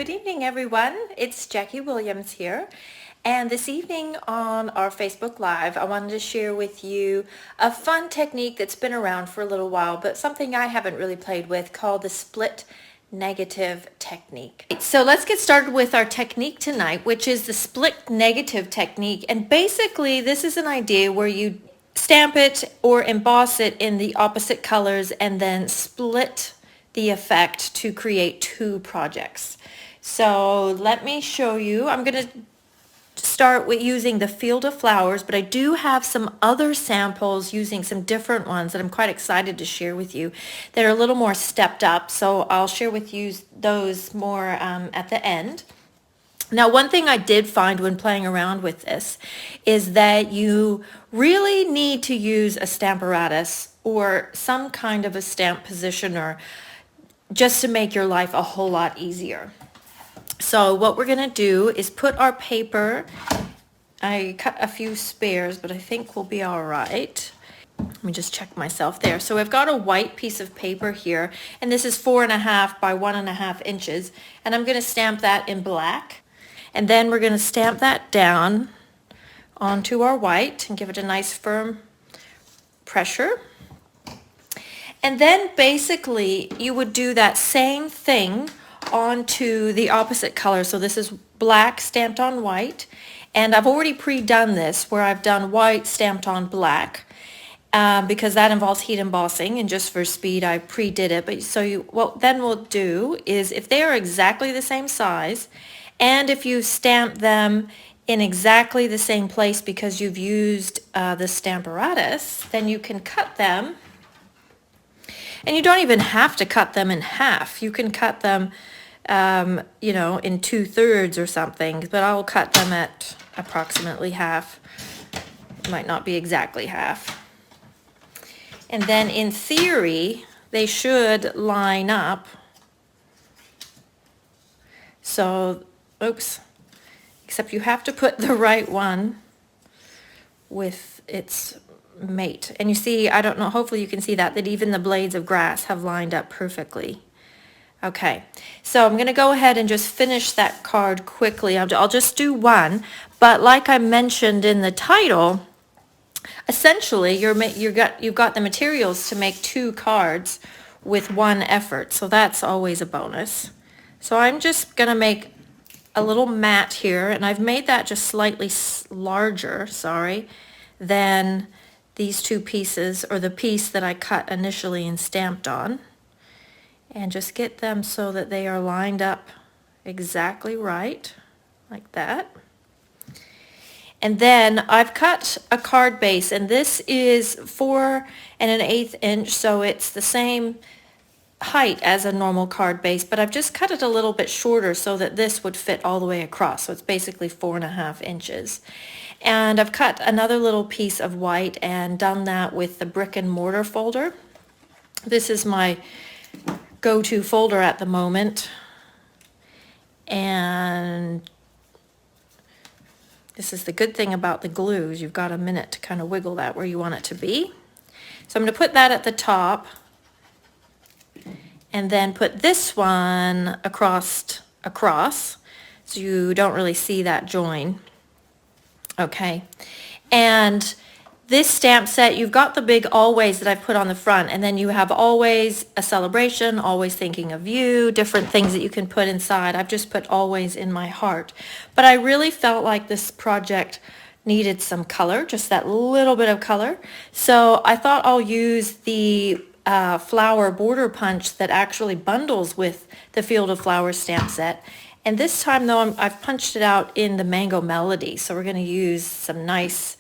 Good evening, everyone. It's Jackie Williams here. And this evening on our Facebook Live, I wanted to share with you a fun technique that's been around for a little while, but something I haven't really played with, called the split negative technique. So let's get started with our technique tonight, which is the split negative technique. And basically, this is an idea where you stamp it or emboss it in the opposite colors and then split the effect to create two projects. So let me show you. I'm going to start with using the Field of Flowers, but I do have some other samples using some different ones that I'm quite excited to share with you that are a little more stepped up. So I'll share with you those more at the end. Now, one thing I did find when playing around with this is that you really need to use a Stamparatus or some kind of a stamp positioner just to make your life a whole lot easier. So what we're going to do is put our paper, I cut a few spares, but I think we'll be all right. Let me just check myself there. So I've got a white piece of paper here, and this is 4.5 by 1.5 inches, and I'm going to stamp that in black. And then we're going to stamp that down onto our white and give it a nice firm pressure. And then basically you would do that same thing onto the opposite color. So this is black stamped on white, and I've already pre-done this where I've done white stamped on black because that involves heat embossing, and just for speed I pre-did it. But so what then we'll do is, if they are exactly the same size and if you stamp them in exactly the same place because you've used the Stamparatus, then you can cut them. And you don't even have to cut them in half. You can cut them, you know, in 2/3 or something, but I'll cut them at approximately half. It might not be exactly half. And then in theory, they should line up. So, oops, except you have to put the right one with its mate. And you see, I don't know, hopefully you can see that even the blades of grass have lined up perfectly. Okay, so I'm going to go ahead and just finish that card quickly. I'll just do one, but like I mentioned in the title, essentially you've got the materials to make two cards with one effort, so that's always a bonus. So I'm just going to make a little mat here, and I've made that just slightly larger, than these two pieces, or the piece that I cut initially and stamped on, and just get them so that they are lined up exactly right, like that. And then I've cut a card base, and this is 4 1/8 inch, so it's the same height as a normal card base, but I've just cut it a little bit shorter so that this would fit all the way across. So it's basically 4.5 inches. And I've cut another little piece of white and done that with the brick and mortar folder. This is my go-to folder at the moment. And this is the good thing about the glues. You've got a minute to kind of wiggle that where you want it to be. So I'm going to put that at the top, and then put this one across, so you don't really see that join. Okay, and this stamp set, you've got the big always that I've put on the front, and then you have always a celebration, always thinking of you, different things that you can put inside. I've just put always in my heart. But I really felt like this project needed some color, just that little bit of color. So I thought I'll use the flower border punch that actually bundles with the Field of Flowers stamp set. And this time though, I've punched it out in the Mango Melody, so we're going to use some nice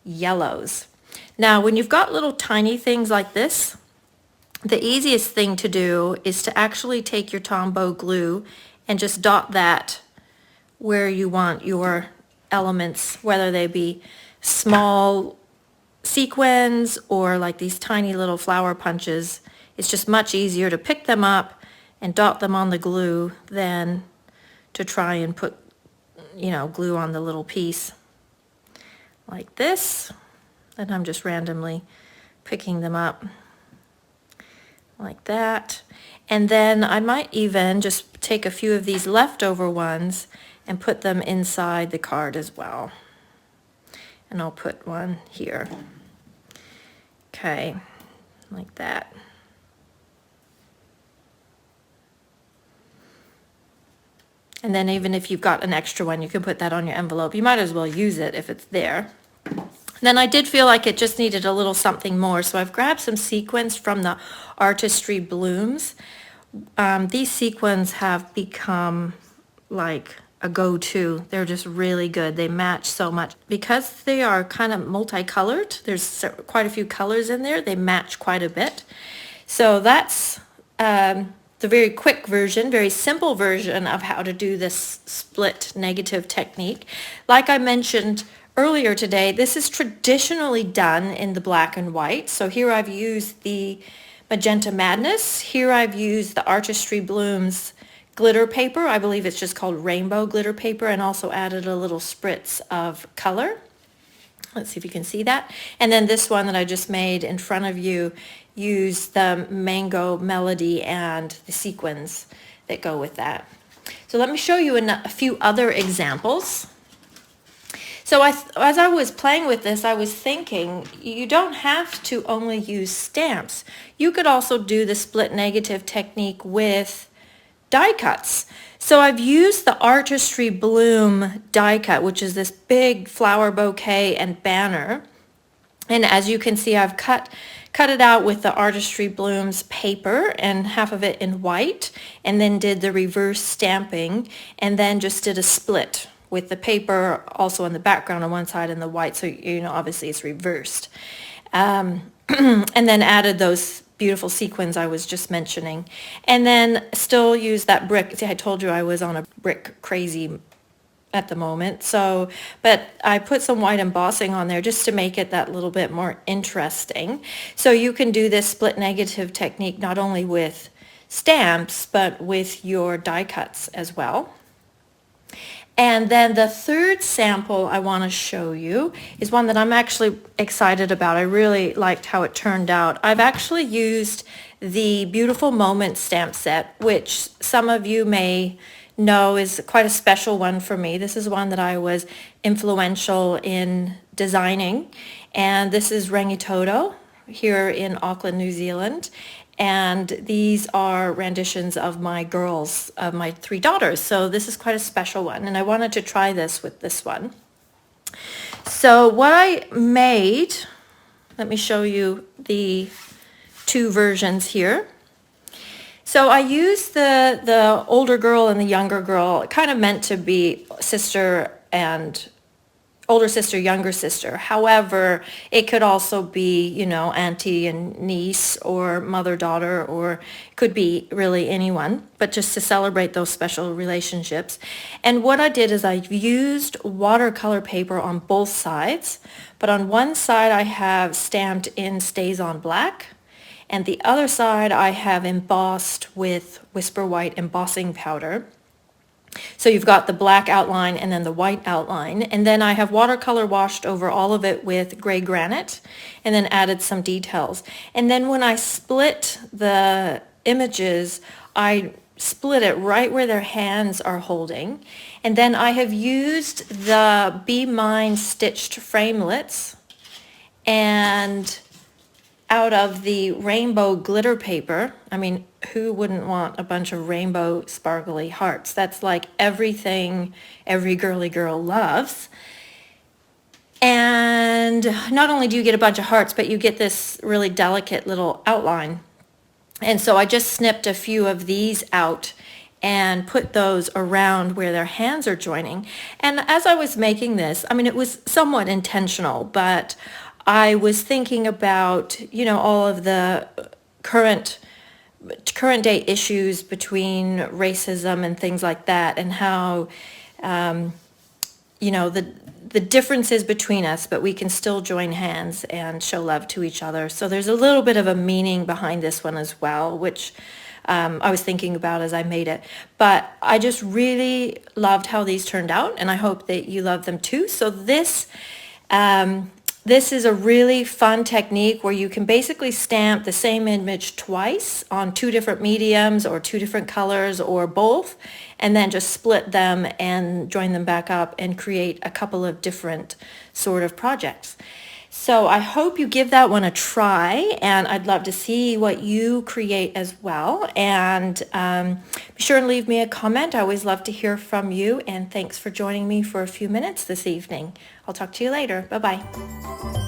yellows. Now when you've got little tiny things like this, the easiest thing to do is to actually take your Tombow glue and just dot that where you want your elements, whether they be small sequins or like these tiny little flower punches. It's just much easier to pick them up and dot them on the glue than to try and put, you know, glue on the little piece like this. And I'm just randomly picking them up like that. And then I might even just take a few of these leftover ones and put them inside the card as well. And I'll put one here. Okay, like that. And then even if you've got an extra one, you can put that on your envelope. You might as well use it if it's there. Then I did feel like it just needed a little something more, so I've grabbed some sequins from the Artistry Blooms. These sequins have become like a go-to. They're just really good. They match so much. Because they are kind of multicolored, there's quite a few colors in there, they match quite a bit. So that's the very quick version, very simple version of how to do this split negative technique. Like I mentioned earlier today, this is traditionally done in the black and white. So here I've used the Magenta Madness. Here I've used the Artistry Blooms glitter paper. I believe it's just called rainbow glitter paper, and also added a little spritz of color. Let's see if you can see that. And then this one that I just made in front of you used the Mango Melody and the sequins that go with that. So let me show you a few other examples. So as I was playing with this, I was thinking you don't have to only use stamps. You could also do the split negative technique with die cuts. So I've used the Artistry Bloom die cut, which is this big flower bouquet and banner. And as you can see, I've cut it out with the Artistry Blooms paper, and half of it in white, and then did the reverse stamping, and then just did a split with the paper also in the background on one side and the white, so you know obviously it's reversed. And then added those beautiful sequins I was just mentioning. And then still use that brick. See, I told you I was on a brick crazy at the moment. So, but I put some white embossing on there just to make it that little bit more interesting. So you can do this split negative technique not only with stamps, but with your die cuts as well. And then the third sample I want to show you is one that I'm actually excited about. I really liked how it turned out. I've actually used the Beautiful Moments stamp set, which some of you may know is quite a special one for me. This is one that I was influential in designing. And this is Rangitoto here in Auckland, New Zealand. And these are renditions of my girls, of my 3 daughters. So this is quite a special one. And I wanted to try this with this one. So what I made, let me show you the 2 versions here. So I used the older girl and the younger girl, kind of meant to be sister and older sister, younger sister. However, it could also be, you know, auntie and niece, or mother, daughter, or it could be really anyone, but just to celebrate those special relationships. And what I did is I used watercolor paper on both sides, but on one side I have stamped in StazOn Black, and the other side I have embossed with Whisper White embossing powder. So you've got the black outline and then the white outline, and then I have watercolor washed over all of it with gray granite, and then added some details. And then when I split the images, I split it right where their hands are holding, and then I have used the Be Mine stitched framelits and out of the rainbow glitter paper. I mean, who wouldn't want a bunch of rainbow sparkly hearts? That's like everything every girly girl loves. And not only do you get a bunch of hearts, but you get this really delicate little outline. And so I just snipped a few of these out and put those around where their hands are joining. And as I was making this, I mean, it was somewhat intentional, but I was thinking about, you know, all of the current day issues between racism and things like that, and how, you know, the differences between us, but we can still join hands and show love to each other. So there's a little bit of a meaning behind this one as well, which I was thinking about as I made it. But I just really loved how these turned out, and I hope that you love them too. So this This is a really fun technique where you can basically stamp the same image twice on two different mediums or two different colors or both, and then just split them and join them back up and create a couple of different sort of projects. So I hope you give that one a try, and I'd love to see what you create as well. And be sure and leave me a comment. I always love to hear from you, and thanks for joining me for a few minutes this evening. I'll talk to you later. Bye-bye.